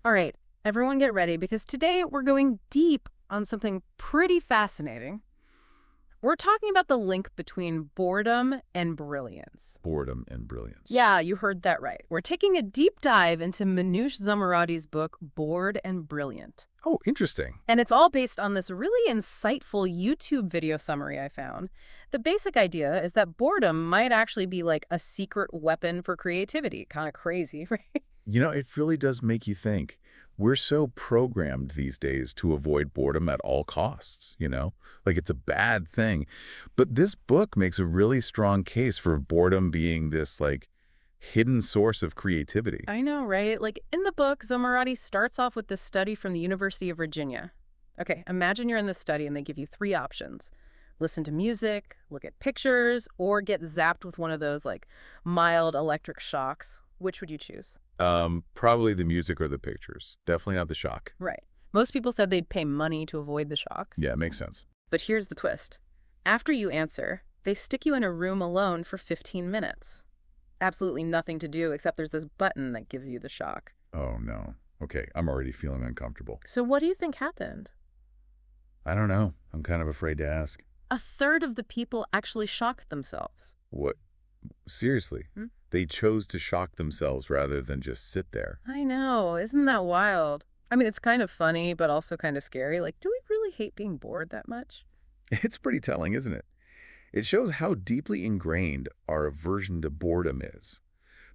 All right, everyone get ready because today we're going deep on something pretty fascinating. We're talking about the link between boredom and brilliance. Boredom and brilliance. Yeah, you heard that right. We're taking a deep dive into Manoush Zomorodi's book, Bored and Brilliant. Oh, interesting. And it's all based on this really insightful YouTube video summary I found. The basic idea is that boredom might actually be like a secret weapon for creativity. Kind of crazy, right? It really does make you think. We're so programmed these days to avoid boredom at all costs. Like it's a bad thing. But this book makes a really strong case for boredom being this, like, hidden source of creativity. I know, right? Like in the book, Zomorodi starts off with this study from the University of Virginia. Okay, imagine you're in this study and they give you three options. Listen to music, look at pictures, or get zapped with one of those like mild electric shocks. Which would you choose? Probably the music or the pictures. Definitely not the shock. Right. Most people said they'd pay money to avoid the shocks. Yeah, it makes sense. But here's the twist. After you answer, they stick you in a room alone for 15 minutes. Absolutely nothing to do except there's this button that gives you the shock. Oh, no. Okay, I'm already feeling uncomfortable. So what do you think happened? I don't know. I'm kind of afraid to ask. A third of the people actually shocked themselves. What? Seriously? Hmm? They chose to shock themselves rather than just sit there. I know. Isn't that wild? I mean, it's kind of funny, but also kind of scary. Like, do we really hate being bored that much? It's pretty telling, isn't it? It shows how deeply ingrained our aversion to boredom is.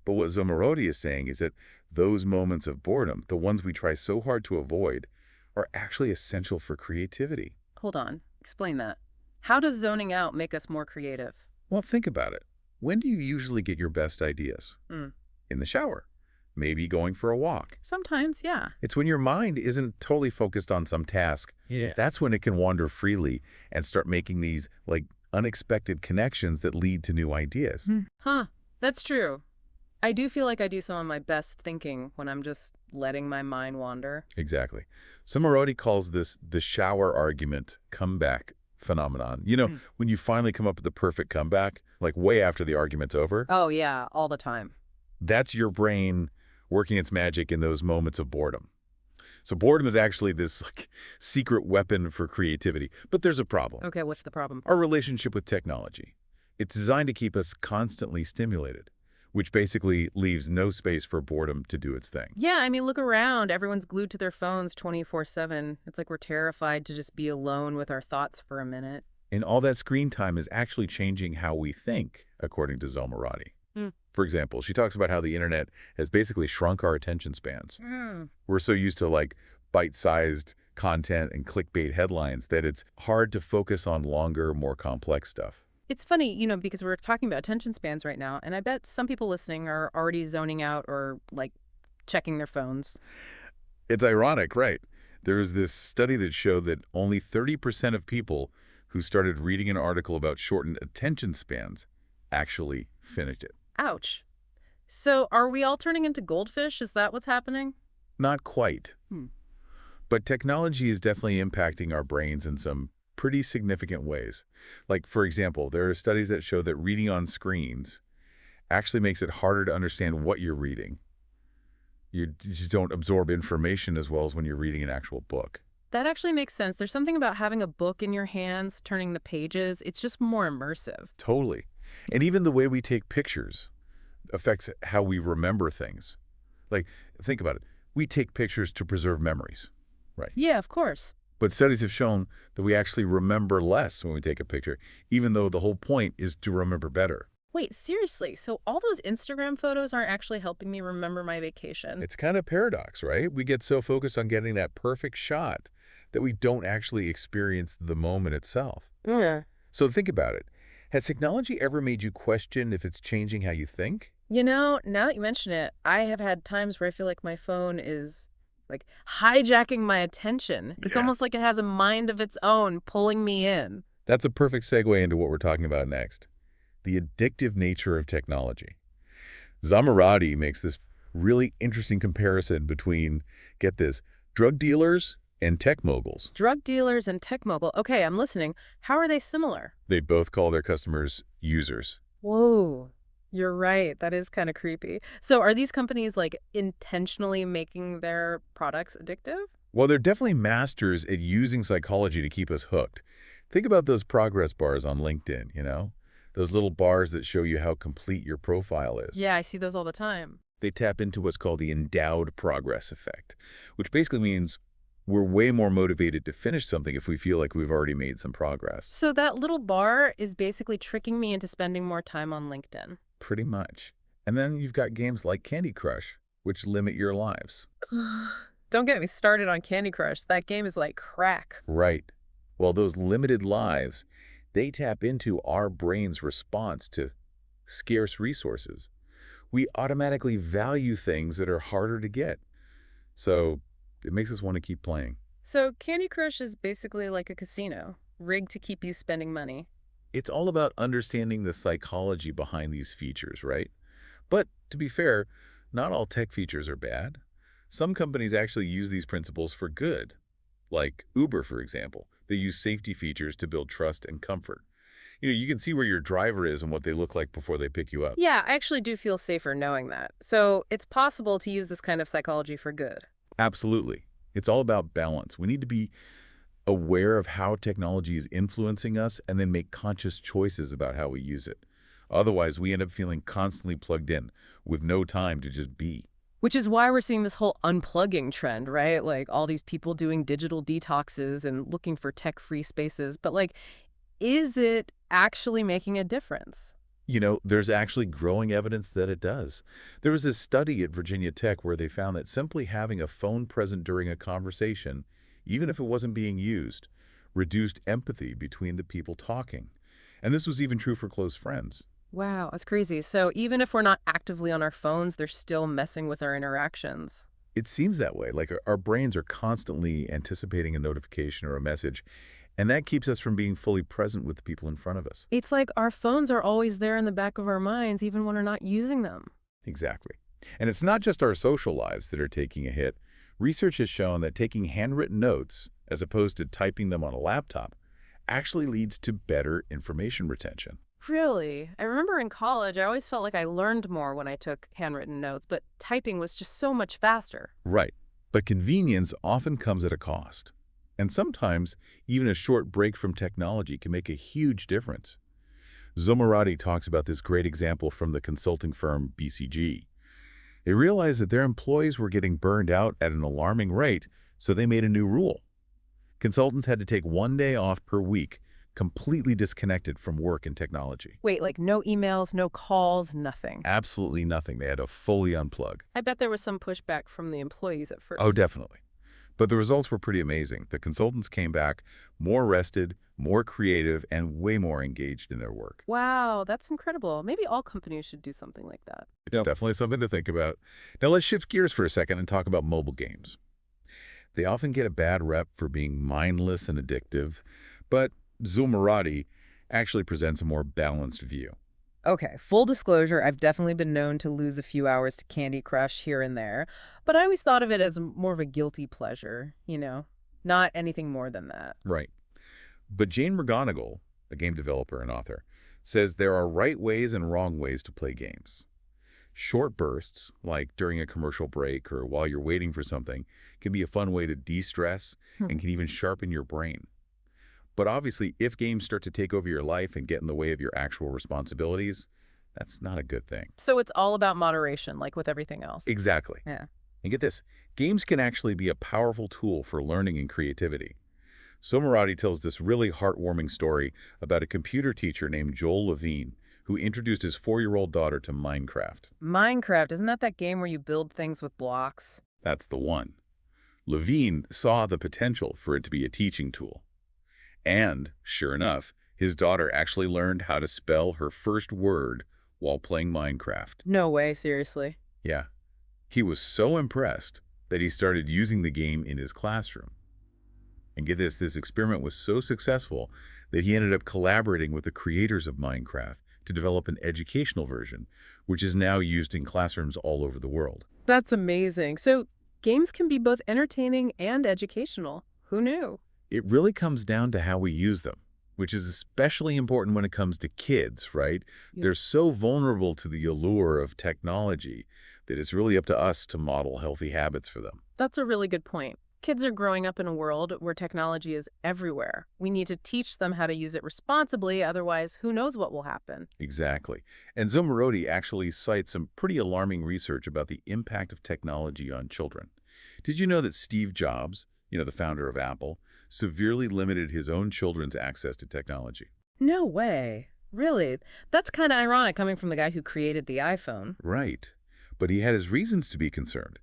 But what Zomorodi is saying is that those moments of boredom, the ones we try so hard to avoid, are actually essential for creativity. Hold on. Explain that. How does zoning out make us more creative? Well, think about it. When do you usually get your best ideas? Hmm. In the shower. Maybe going for a walk. Sometimes, yeah. It's when your mind isn't totally focused on some task. Yeah. That's when it can wander freely and start making these, like, unexpected connections that lead to new ideas. Huh. That's true. I do feel like I do some of my best thinking when I'm just letting my mind wander. Exactly. Zomorodi calls this the shower argument comeback phenomenon. When you finally come up with the perfect comeback, like way after the argument's over, Oh, yeah, all the time. that's your brain working its magic in those moments of boredom. So boredom is actually this, like, secret weapon for creativity. But there's a problem. Okay, what's the problem? Our relationship with technology. It's designed to keep us constantly stimulated, which basically leaves no space for boredom to do its thing. Yeah, I mean, look around. Everyone's glued to their phones 24/7. It's like we're terrified to just be alone with our thoughts for a minute. And all that screen time is actually changing how we think, according to Zomorodi. Hmm. For example, she talks about how the internet has basically shrunk our attention spans. We're so used to, like, bite-sized content and clickbait headlines that it's hard to focus on longer, more complex stuff. It's funny, because we're talking about attention spans right now, and I bet some people listening are already zoning out or, like, checking their phones. It's ironic, right? There's this study that showed that only 30% of people who started reading an article about shortened attention spans actually finished it. Ouch. So are we all turning into goldfish? Is that what's happening? Not quite. Hmm. But technology is definitely impacting our brains in some pretty significant ways. Like, for example, there are studies that show that reading on screens actually makes it harder to understand what you're reading. You just don't absorb information as well as when you're reading an actual book. That actually makes sense. There's something about having a book in your hands, turning the pages. It's just more immersive. Totally. And even the way we take pictures affects how we remember things. Like, think about it. We take pictures to preserve memories, right? Yeah, of course. But studies have shown that we actually remember less when we take a picture, even though the whole point is to remember better. Wait, seriously? So all those Instagram photos aren't actually helping me remember my vacation? It's kind of paradox, right? We get so focused on getting that perfect shot that we don't actually experience the moment itself. Yeah. So think about it. Has technology ever made you question if it's changing how you think? Now that you mention it, I have had times where I feel like my phone is, like, hijacking my attention. It's Yeah. almost like it has a mind of its own, pulling me in. That's a perfect segue into what we're talking about next. The addictive nature of technology. Zomorodi makes this really interesting comparison between, get this, drug dealers and tech moguls. Drug dealers and tech mogul. Okay, I'm listening. How are they similar? They both call their customers users. Whoa. You're right. That is kind of creepy. So are these companies like intentionally making their products addictive? Well, they're definitely masters at using psychology to keep us hooked. Think about those progress bars on LinkedIn, Those little bars that show you how complete your profile is. Yeah, I see those all the time. They tap into what's called the endowed progress effect, which basically means we're way more motivated to finish something if we feel like we've already made some progress. So that little bar is basically tricking me into spending more time on LinkedIn. Pretty much. And then you've got games like Candy Crush, which limit your lives. Don't get me started on Candy Crush. That game is like crack. Right. Well, those limited lives, they tap into our brain's response to scarce resources. We automatically value things that are harder to get. So it makes us want to keep playing. So Candy Crush is basically like a casino, rigged to keep you spending money. It's all about understanding the psychology behind these features, right? But to be fair, not all tech features are bad. Some companies actually use these principles for good, like Uber, for example. They use safety features to build trust and comfort. You can see where your driver is and what they look like before they pick you up. Yeah, I actually do feel safer knowing that. So it's possible to use this kind of psychology for good. Absolutely. It's all about balance. We need to be aware of how technology is influencing us and then make conscious choices about how we use it. Otherwise, we end up feeling constantly plugged in with no time to just be. Which is why we're seeing this whole unplugging trend, right? Like all these people doing digital detoxes and looking for tech-free spaces. But like, is it actually making a difference? There's actually growing evidence that it does. There was this study at Virginia Tech where they found that simply having a phone present during a conversation, even if it wasn't being used, reduced empathy between the people talking. And this was even true for close friends. Wow, that's crazy. So even if we're not actively on our phones, they're still messing with our interactions. It seems that way, like our brains are constantly anticipating a notification or a message, and that keeps us from being fully present with the people in front of us. It's like our phones are always there in the back of our minds, even when we're not using them. Exactly. And it's not just our social lives that are taking a hit. Research has shown that taking handwritten notes, as opposed to typing them on a laptop, actually leads to better information retention. Really? I remember in college, I always felt like I learned more when I took handwritten notes, but typing was just so much faster. Right. But convenience often comes at a cost. And sometimes, even a short break from technology can make a huge difference. Zomorodi talks about this great example from the consulting firm BCG. They realized that their employees were getting burned out at an alarming rate, so they made a new rule. Consultants had to take 1 day off per week, completely disconnected from work and technology. Wait, like no emails, no calls, nothing. Absolutely nothing. They had to fully unplug. I bet there was some pushback from the employees at Oh, first. definitely. But the results were pretty amazing. The consultants came back more rested, more creative, and way more engaged in their work. Wow, that's incredible. Maybe all companies should do something like that. It's definitely something to think about. Now let's shift gears for a second and talk about mobile games. They often get a bad rep for being mindless and addictive, but Zomorodi actually presents a more balanced view. Okay, full disclosure, I've definitely been known to lose a few hours to Candy Crush here and there, but I always thought of it as more of a guilty pleasure, not anything more than that. Right. But Jane McGonigal, a game developer and author, says there are right ways and wrong ways to play games. Short bursts, like during a commercial break or while you're waiting for something, can be a fun way to de-stress Hmm. and can even sharpen your brain. But obviously, if games start to take over your life and get in the way of your actual responsibilities, that's not a good thing. So it's all about moderation, like with everything else. Exactly. Yeah. And get this, games can actually be a powerful tool for learning and creativity. Zomorodi tells this really heartwarming story about a computer teacher named Joel Levine who introduced his 4-year-old daughter to Minecraft. Minecraft, isn't that game where you build things with blocks? That's the one. Levine saw the potential for it to be a teaching tool. And, sure enough, his daughter actually learned how to spell her first word while playing Minecraft. No way, seriously. Yeah. He was so impressed that he started using the game in his classroom. And get this experiment was so successful that he ended up collaborating with the creators of Minecraft to develop an educational version, which is now used in classrooms all over the world. That's amazing. So games can be both entertaining and educational. Who knew? It really comes down to how we use them. which is especially important when it comes to kids, right? Yep. They're so vulnerable to the allure of technology that it's really up to us to model healthy habits for them. That's a really good point. Kids are growing up in a world where technology is everywhere. We need to teach them how to use it responsibly, otherwise, who knows what will happen. Exactly. And Zomorodi actually cites some pretty alarming research about the impact of technology on children. Did you know that Steve Jobs, the founder of Apple, severely limited his own children's access to technology? No way. Really? That's kind of ironic coming from the guy who created the iPhone. Right. But he had his reasons to be concerned.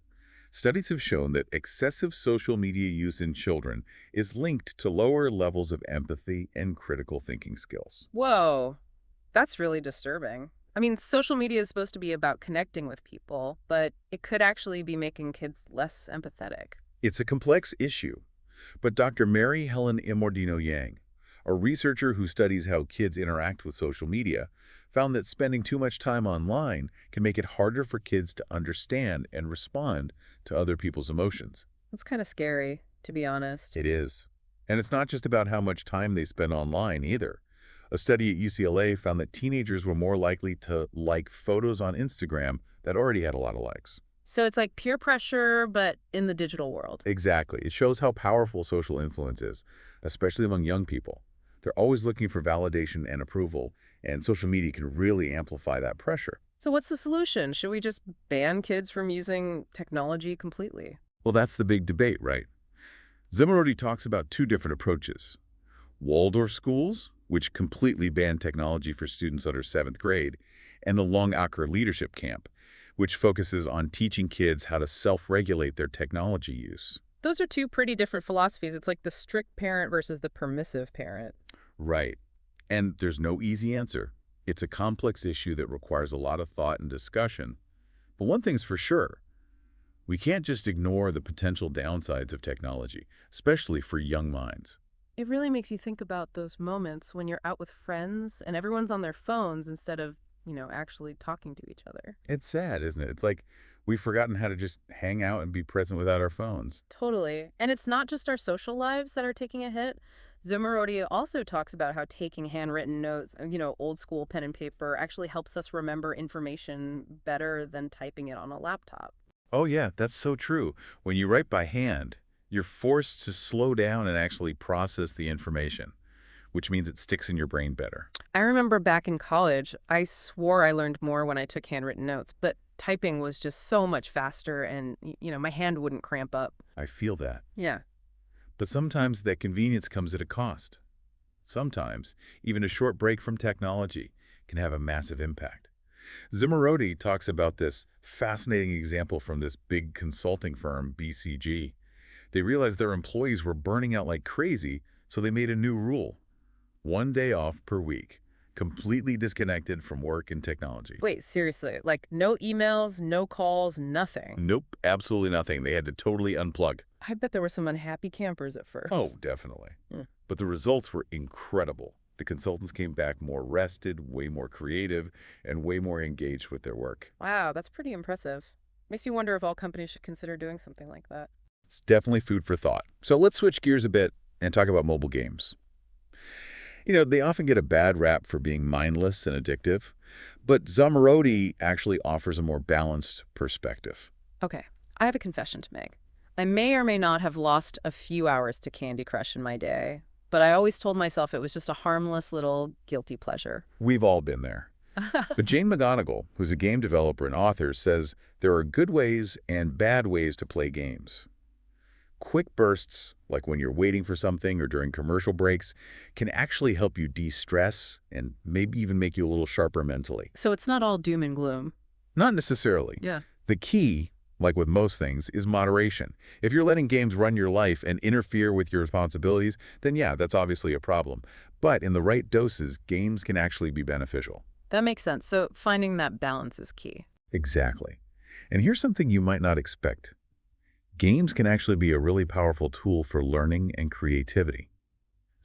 Studies have shown that excessive social media use in children is linked to lower levels of empathy and critical thinking skills. Whoa, that's really disturbing. I mean, social media is supposed to be about connecting with people, but it could actually be making kids less empathetic. It's a complex issue, but Dr. Mary Helen Immordino Yang, a researcher who studies how kids interact with social media, found that spending too much time online can make it harder for kids to understand and respond to other people's emotions. That's kind of scary, to be honest. It is. And it's not just about how much time they spend online either. A study at UCLA found that teenagers were more likely to like photos on Instagram that already had a lot of likes. So it's like peer pressure, but in the digital world. Exactly. It shows how powerful social influence is, especially among young people. They're always looking for validation and approval, and social media can really amplify that pressure. So what's the solution? Should we just ban kids from using technology completely? Well, that's the big debate, right? Zimmerody talks about two different approaches. Waldorf schools, which completely ban technology for students under 7th grade, and the Long Acker Leadership Camp, which focuses on teaching kids how to self-regulate their technology use. Those are two pretty different philosophies. It's like the strict parent versus the permissive parent. Right. And there's no easy answer. It's a complex issue that requires a lot of thought and discussion. But one thing's for sure, we can't just ignore the potential downsides of technology, especially for young minds. It really makes you think about those moments when you're out with friends and everyone's on their phones instead of, actually talking to each other. It's sad, isn't it? It's like we've forgotten how to just hang out and be present without our phones. Totally. And it's not just our social lives that are taking a hit. Zomorodi also talks about how taking handwritten notes, old school pen and paper, actually helps us remember information better than typing it on a laptop. Oh yeah, that's so true. When you write by hand, you're forced to slow down and actually process the information, which means it sticks in your brain better. I remember back in college, I swore I learned more when I took handwritten notes, but typing was just so much faster and, my hand wouldn't cramp up. I feel that. Yeah. But sometimes that convenience comes at a cost. Sometimes, even a short break from technology can have a massive impact. Zimmerodi talks about this fascinating example from this big consulting firm, BCG. They realized their employees were burning out like crazy, so they made a new rule. 1 day off per week, completely disconnected from work and technology. Wait, seriously, like no emails, no calls, nothing. Nope, absolutely nothing. They had to totally unplug. I bet there were some unhappy campers at first. Oh, definitely. Mm. But the results were incredible. The consultants came back more rested, way more creative, and way more engaged with their work. Wow, that's pretty impressive. Makes you wonder if all companies should consider doing something like that. It's definitely food for thought. So let's switch gears a bit and talk about mobile games. They often get a bad rap for being mindless and addictive, but Zomorodi actually offers a more balanced perspective. Okay, I have a confession to make. I may or may not have lost a few hours to Candy Crush in my day, but I always told myself it was just a harmless little guilty pleasure. We've all been there. But Jane McGonigal, who's a game developer and author, says there are good ways and bad ways to play games. Quick bursts, like when you're waiting for something or during commercial breaks, can actually help you de-stress and maybe even make you a little sharper mentally. So it's not all doom and gloom. Not necessarily. Yeah. The key, like with most things, is moderation. If you're letting games run your life and interfere with your responsibilities, then yeah, that's obviously a problem. But in the right doses, games can actually be beneficial. That makes sense. So finding that balance is key. Exactly. And here's something you might not expect. Games can actually be a really powerful tool for learning and creativity.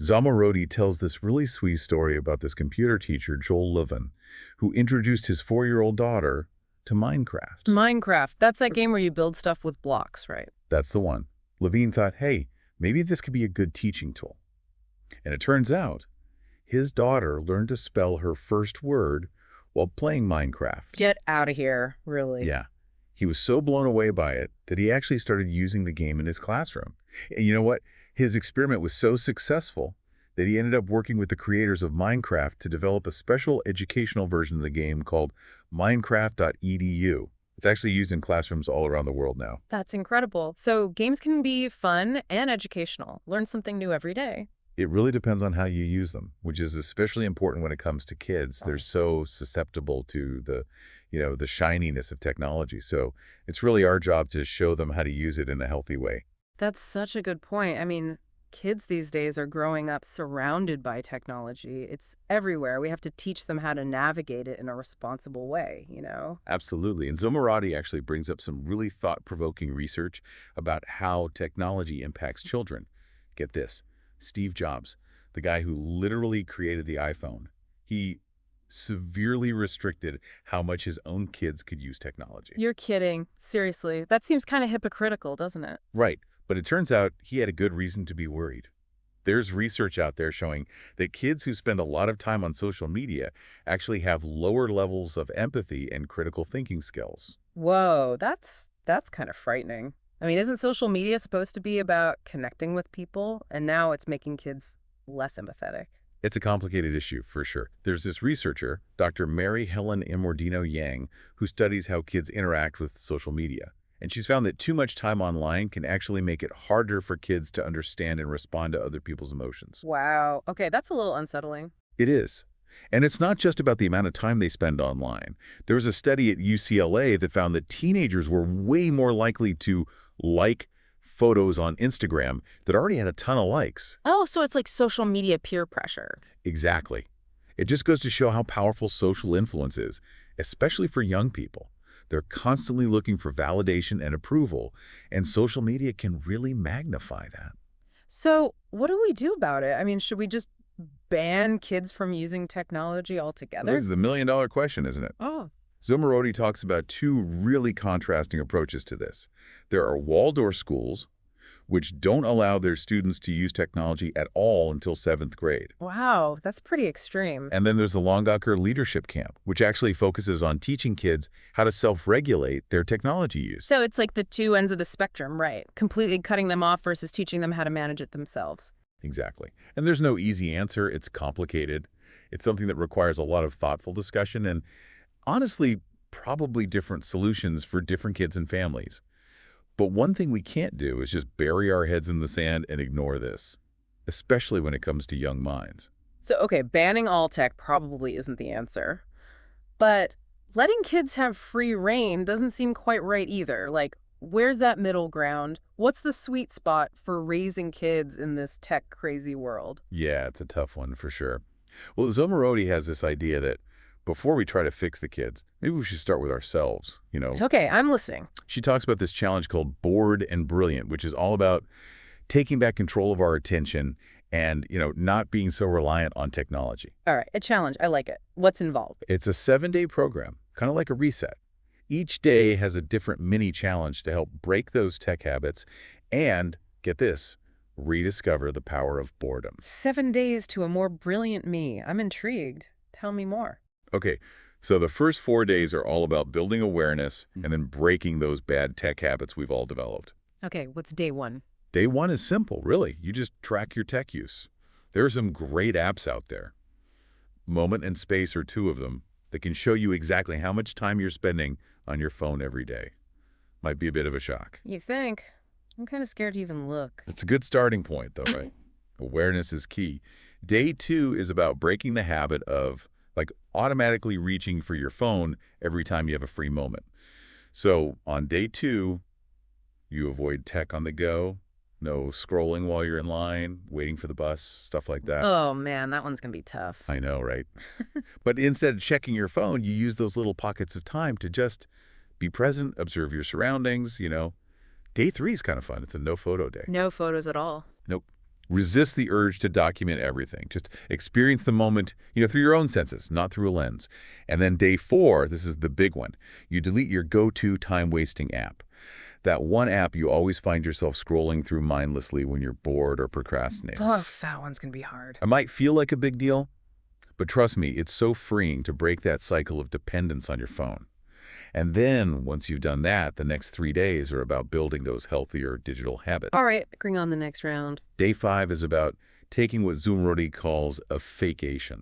Zomorodi tells this really sweet story about this computer teacher, Joel Levin, who introduced his 4-year-old daughter to Minecraft. Minecraft, that's that game where you build stuff with blocks, right? That's the one. Levine thought, hey, maybe this could be a good teaching tool. And it turns out, His daughter learned to spell her first word while playing Minecraft. Get out of here, really. Yeah. He was so blown away by it that he actually started using the game in his classroom. And you know what? His experiment was so successful that he ended up working with the creators of Minecraft to develop a special educational version of the game called Minecraft.edu. It's actually used in classrooms all around the world now. That's incredible. So games can be fun and educational. Learn something new every day. It really depends on how you use them, which is especially important when it comes to kids. They're so susceptible to the shininess of technology. So it's really our job to show them how to use it in a healthy way. That's such a good point. I mean, kids these days are growing up surrounded by technology. It's everywhere. We have to teach them how to navigate it in a responsible way? Absolutely. And Zomorodi actually brings up some really thought-provoking research about how technology impacts children. Get this, Steve Jobs, the guy who literally created the iPhone, he severely restricted how much his own kids could use technology. You're kidding. Seriously. That seems kind of hypocritical, doesn't it? Right. But it turns out he had a good reason to be worried. There's research out there showing that kids who spend a lot of time on social media actually have lower levels of empathy and critical thinking skills. Whoa, that's kind of frightening. I mean, isn't social media supposed to be about connecting with people? And now it's making kids less empathetic. It's a complicated issue, for sure. There's this researcher, Dr. Mary Helen Immordino Yang, who studies how kids interact with social media. And she's found that too much time online can actually make it harder for kids to understand and respond to other people's emotions. Wow. Okay, that's a little unsettling. It is. And it's not just about the amount of time they spend online. There was a study at UCLA that found that teenagers were way more likely to like photos on Instagram that already had a ton of likes. Oh, so it's like social media peer pressure. Exactly. It just goes to show how powerful social influence is, especially for young people. They're constantly looking for validation and approval, and social media can really magnify that. So what do we do about it? I mean, should we just ban kids from using technology altogether? This is the million-dollar question, isn't it? Oh, Zomorodi talks about two really contrasting approaches to this. There are Waldorf schools, which don't allow their students to use technology at all until 7th grade. wow, that's pretty extreme. And then there's the Longaker Leadership Camp, which actually focuses on teaching kids how to self-regulate their technology use. So it's like the two ends of the spectrum, right? Completely cutting them off versus teaching them how to manage it themselves. Exactly. And there's no easy answer. It's complicated. It's something that requires a lot of thoughtful discussion and, honestly, probably different solutions for different kids and families. But one thing we can't do is just bury our heads in the sand and ignore this, especially when it comes to young minds. So, okay, banning all tech probably isn't the answer. But letting kids have free reign doesn't seem quite right either. Like, where's that middle ground? What's the sweet spot for raising kids in this tech-crazy world? Yeah, it's a tough one for sure. Well, Zomorodi has this idea that before we try to fix the kids, maybe we should start with ourselves. Okay, I'm listening. She talks about this challenge called Bored and Brilliant, which is all about taking back control of our attention and, not being so reliant on technology. All right, a challenge. I like it. What's involved? It's a 7-day program, kind of like a reset. Each day has a different mini challenge to help break those tech habits and, get this, rediscover the power of boredom. 7 days to a more brilliant me. I'm intrigued. Tell me more. Okay, so the first 4 days are all about building awareness and then breaking those bad tech habits we've all developed. Okay, what's day one? Day one is simple, really. You just track your tech use. There are some great apps out there. Moment and Space are two of them that can show you exactly how much time you're spending on your phone every day. Might be a bit of a shock. You think? I'm kind of scared to even look. It's a good starting point, though, right? Awareness is key. Day two is about breaking the habit of automatically reaching for your phone every time you have a free moment. So on day two, you avoid tech on the go, no scrolling while you're in line, waiting for the bus, stuff like that. Oh, man, that one's going to be tough. I know, right? But instead of checking your phone, you use those little pockets of time to just be present, observe your surroundings. Day three is kind of fun. It's a no photo day. No photos at all. Nope. Resist the urge to document everything. Just experience the moment, through your own senses, not through a lens. And then day four, this is the big one. You delete your go-to time-wasting app. That one app you always find yourself scrolling through mindlessly when you're bored or procrastinating. Oh, that one's going to be hard. It might feel like a big deal, But trust me, it's so freeing to break that cycle of dependence on your phone. And then, once you've done that, the next 3 days are about building those healthier digital habits. All right, bring on the next round. Day 5 is about taking what Zomorodi calls a fakeation.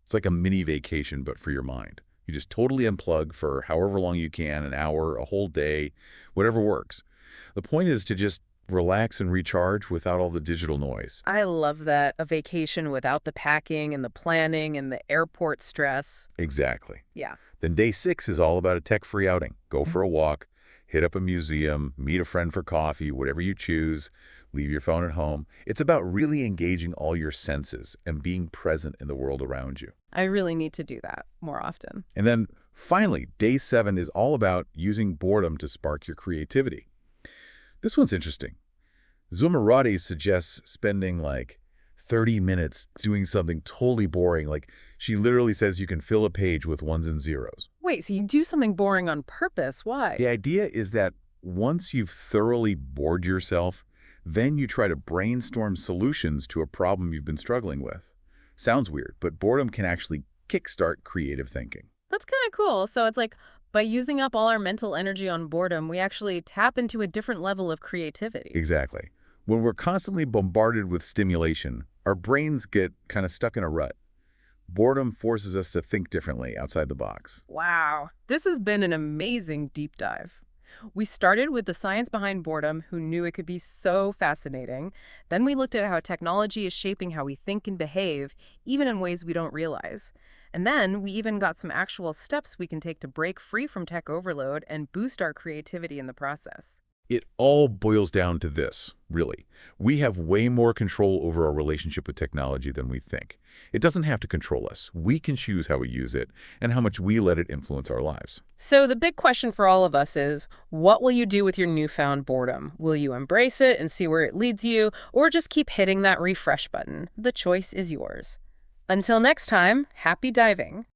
It's like a mini vacation, but for your mind. You just totally unplug for however long you can, an hour, a whole day, whatever works. The point is to just relax and recharge without all the digital noise. I love that. A vacation without the packing and the planning and the airport stress. Exactly. Yeah. Then day 6 is all about a tech-free outing. Go for a walk, hit up a museum, meet a friend for coffee, whatever you choose, leave your phone at home. It's about really engaging all your senses and being present in the world around you. I really need to do that more often. And then finally, day 7 is all about using boredom to spark your creativity. This one's interesting. Zomorodi suggests spending like 30 minutes doing something totally boring. Like she literally says you can fill a page with ones and zeros. Wait, so you do something boring on purpose? Why? The idea is that once you've thoroughly bored yourself, then you try to brainstorm solutions to a problem you've been struggling with. Sounds weird, but boredom can actually kickstart creative thinking. That's kind of cool. So it's like by using up all our mental energy on boredom, we actually tap into a different level of creativity. Exactly. When we're constantly bombarded with stimulation, our brains get kind of stuck in a rut. Boredom forces us to think differently outside the box. Wow. This has been an amazing deep dive. We started with the science behind boredom, who knew it could be so fascinating. Then we looked at how technology is shaping how we think and behave, even in ways we don't realize. And then we even got some actual steps we can take to break free from tech overload and boost our creativity in the process. It all boils down to this, really. We have way more control over our relationship with technology than we think. It doesn't have to control us. We can choose how we use it and how much we let it influence our lives. So the big question for all of us is, what will you do with your newfound boredom? Will you embrace it and see where it leads you, or just keep hitting that refresh button? The choice is yours. Until next time, happy diving.